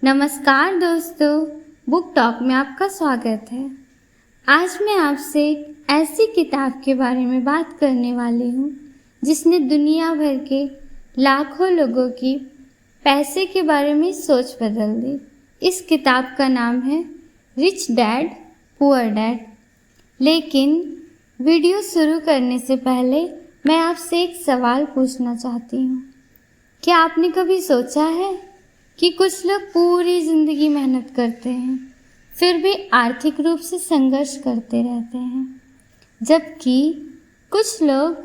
नमस्कार दोस्तों, book talk में आपका स्वागत है। आज मैं आपसे एक ऐसी किताब के बारे में बात करने वाली हूँ जिसने दुनिया भर के लाखों लोगों की पैसे के बारे में सोच बदल दी। इस किताब का नाम है रिच डैड पुअर डैड। लेकिन वीडियो शुरू करने से पहले मैं आपसे एक सवाल पूछना चाहती हूँ। क्या आपने कभी सोचा है कि कुछ लोग पूरी ज़िंदगी मेहनत करते हैं फिर भी आर्थिक रूप से संघर्ष करते रहते हैं, जबकि कुछ लोग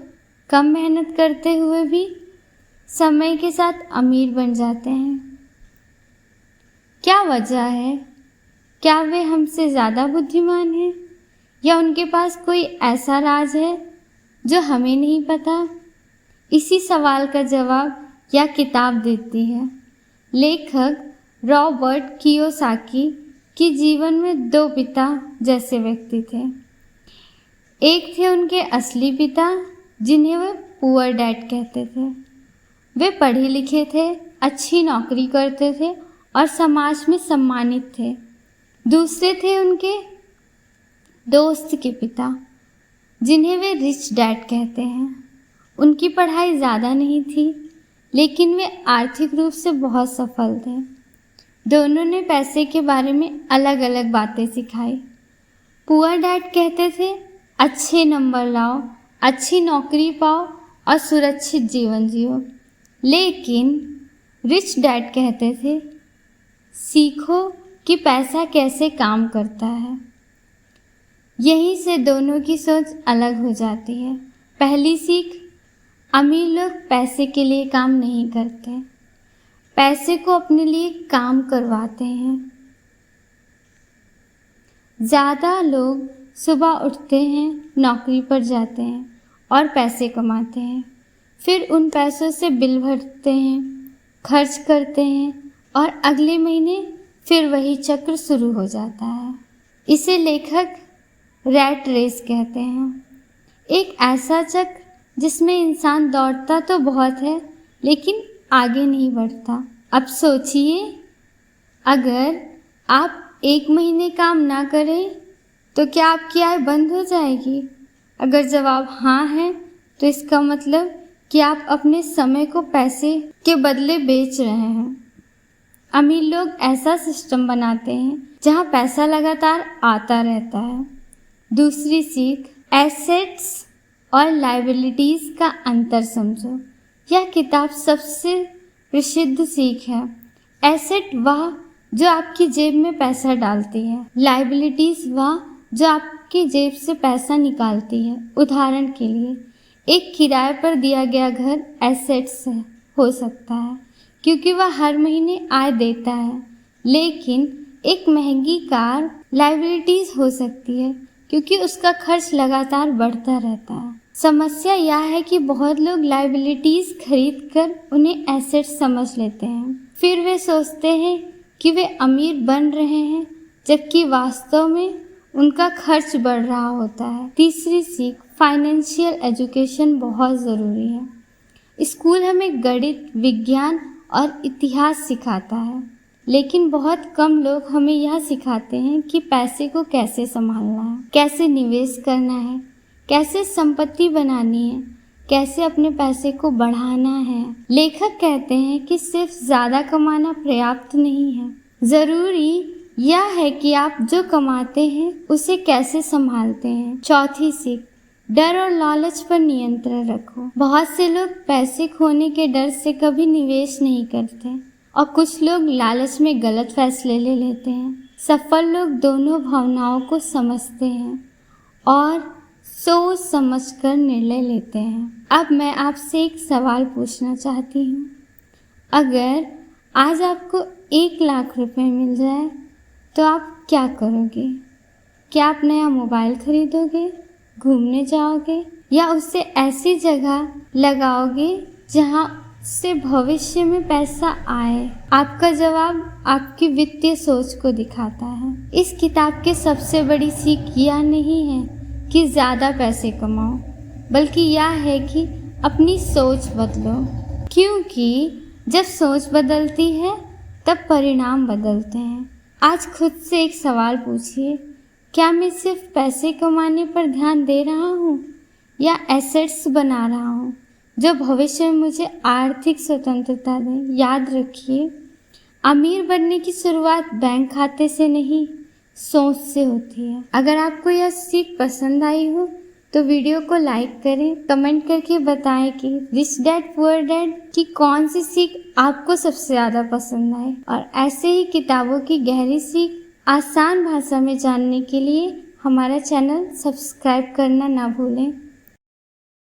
कम मेहनत करते हुए भी समय के साथ अमीर बन जाते हैं? क्या वजह है? क्या वे हमसे ज़्यादा बुद्धिमान हैं या उनके पास कोई ऐसा राज है जो हमें नहीं पता? इसी सवाल का जवाब यह किताब देती है। लेखक रॉबर्ट कियोसाकी के जीवन में दो पिता जैसे व्यक्ति थे। एक थे उनके असली पिता जिन्हें वे पुअर डैड कहते थे। वे पढ़े लिखे थे, अच्छी नौकरी करते थे और समाज में सम्मानित थे। दूसरे थे उनके दोस्त के पिता जिन्हें वे रिच डैड कहते हैं। उनकी पढ़ाई ज़्यादा नहीं थी लेकिन वे आर्थिक रूप से बहुत सफल थे। दोनों ने पैसे के बारे में अलग अलग बातें सिखाई। पुअर डैड कहते थे अच्छे नंबर लाओ, अच्छी नौकरी पाओ और सुरक्षित जीवन जियो। लेकिन रिच डैड कहते थे सीखो कि पैसा कैसे काम करता है। यहीं से दोनों की सोच अलग हो जाती है। पहली सीख, अमीर लोग पैसे के लिए काम नहीं करते, पैसे को अपने लिए काम करवाते हैं। ज़्यादा लोग सुबह उठते हैं, नौकरी पर जाते हैं और पैसे कमाते हैं, फिर उन पैसों से बिल भरते हैं, खर्च करते हैं और अगले महीने फिर वही चक्र शुरू हो जाता है। इसे लेखक रैट रेस कहते हैं। एक ऐसा चक्र जिसमें इंसान दौड़ता तो बहुत है लेकिन आगे नहीं बढ़ता। अब सोचिए, अगर आप एक महीने काम ना करें तो क्या आपकी आय बंद हो जाएगी? अगर जवाब हाँ है तो इसका मतलब कि आप अपने समय को पैसे के बदले बेच रहे हैं। अमीर लोग ऐसा सिस्टम बनाते हैं जहाँ पैसा लगातार आता रहता है। दूसरी सीख, एसेट्स और लायबिलिटीज़ का अंतर समझो। यह किताब सबसे प्रसिद्ध सीख है। एसेट वह जो आपकी जेब में पैसा डालती है, लायबिलिटीज़ वह जो आपकी जेब से पैसा निकालती है। उदाहरण के लिए एक किराए पर दिया गया घर एसेट्स हो सकता है क्योंकि वह हर महीने आय देता है, लेकिन एक महंगी कार लायबिलिटीज़ हो सकती है क्योंकि उसका खर्च लगातार बढ़ता रहता है। समस्या यह है कि बहुत लोग लायबिलिटीज़ खरीद कर उन्हें एसेट समझ लेते हैं। फिर वे सोचते हैं कि वे अमीर बन रहे हैं, जबकि वास्तव में उनका खर्च बढ़ रहा होता है। तीसरी सीख, फाइनेंशियल एजुकेशन बहुत ज़रूरी है। स्कूल हमें गणित, विज्ञान और इतिहास सिखाता है, लेकिन बहुत कम लोग हमें यह सिखाते हैं कि पैसे को कैसे संभालना है, कैसे निवेश करना है, कैसे संपत्ति बनानी है, कैसे अपने पैसे को बढ़ाना है। लेखक कहते हैं कि सिर्फ ज़्यादा कमाना पर्याप्त नहीं है, ज़रूरी यह है कि आप जो कमाते हैं उसे कैसे संभालते हैं। चौथी सीख, डर और लालच पर नियंत्रण रखो। बहुत से लोग पैसे खोने के डर से कभी निवेश नहीं करते और कुछ लोग लालच में गलत फैसले ले लेते हैं। सफल लोग दोनों भावनाओं को समझते हैं और सोच समझकर निर्णय लेते हैं। अब मैं आपसे एक सवाल पूछना चाहती हूँ। अगर आज आपको 1 लाख रुपए मिल जाए तो आप क्या करोगे? क्या आप नया मोबाइल खरीदोगे, घूमने जाओगे या उसे ऐसी जगह लगाओगे जहाँ से भविष्य में पैसा आए? आपका जवाब आपकी वित्तीय सोच को दिखाता है। इस किताब की सबसे बड़ी सीख यह नहीं है कि ज़्यादा पैसे कमाओ, बल्कि यह है कि अपनी सोच बदलो, क्योंकि जब सोच बदलती है तब परिणाम बदलते हैं। आज खुद से एक सवाल पूछिए, क्या मैं सिर्फ पैसे कमाने पर ध्यान दे रहा हूँ या एसेट्स बना रहा हूँ जो भविष्य में मुझे आर्थिक स्वतंत्रता दें। याद रखिए, अमीर बनने की शुरुआत बैंक खाते से नहीं, सोच से होती है। अगर आपको यह सीख पसंद आई हो तो वीडियो को लाइक करें, कमेंट करके बताएं कि रिच डैड पुअर डैड की कौन सी सीख आपको सबसे ज़्यादा पसंद आए। और ऐसे ही किताबों की गहरी सीख आसान भाषा में जानने के लिए हमारा चैनल सब्सक्राइब करना ना भूलें।